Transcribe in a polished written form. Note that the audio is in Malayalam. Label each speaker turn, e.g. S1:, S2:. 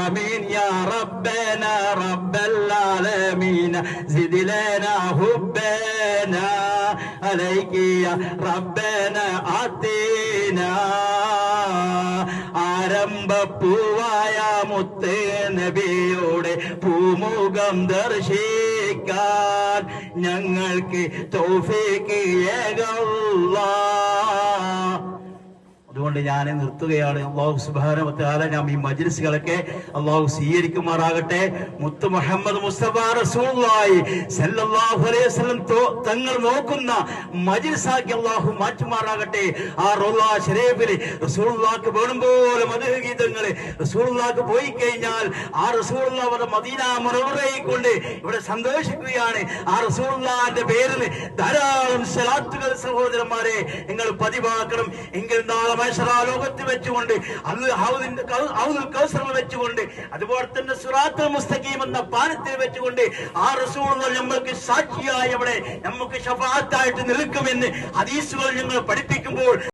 S1: آمين يا ربنا رب العالمين زد لنا حبنا عليك يا ربنا آتنا ആരംഭപ്പൂവായ മുത്തേ നബിയുടെ പൂമുഖം ദർശിക്കാൻ ഞങ്ങൾക്ക് തൗഫീഖ് ഏകല്ലാഹ്. അതുകൊണ്ട് ഞാൻ നിർത്തുകയാണ്. അല്ലാഹു സുബ്ഹാനഹു വ തആല നാം ഈ മജ്ലിസുകളൊക്കെ അല്ലാഹു സ്വീകരിക്കുമാറാകട്ടെ. മുത്ത് മുഹമ്മദ് മുസ്തഫ റസൂലുള്ളാഹി സല്ലല്ലാഹു അലൈഹി വസല്ലം തങ്ങൾ നോക്കുന്ന മജ്ലിസാക്കി അല്ലാഹു മാറ്റുമാറാകട്ടെ. ആ റൗള ശരീഫിൽ റസൂലുള്ളാഹിക്ക് വേണുപോലെ മദ്ഹ് ഗീതങ്ങൾ റസൂലുള്ളാഹിക്ക് പോയി കഴിഞ്ഞാൽ ആ റസൂലുള്ളാഹി മദീന മുനവ്വറയിൽ കൊണ്ട് ഇവിടെ സന്തോഷിക്കുകയാണ്. ആ റസൂലുള്ളാഹിന്റെ പേരിൽ ധാരാളം സ്വലാത്തുകൾ സഹോദരന്മാരെ നിങ്ങൾ പതിവാക്കണം. എങ്കിൽ നാളെ ലോകത്ത് വെച്ചുകൊണ്ട് വെച്ചുകൊണ്ട് അതുപോലെ തന്നെ സിറാത്തുൽ മുസ്തഖീം എന്ന പാലത്തിൽ വെച്ചുകൊണ്ട് ആ റസൂലുള്ളാഹി നമ്മൾക്ക് സാക്ഷിയായി അവിടെ നമുക്ക് ശഫാഅത്തായിട്ട് നിൽക്കുമെന്ന് ഹദീസുകൾ ഞങ്ങൾ പഠിപ്പിക്കുമ്പോൾ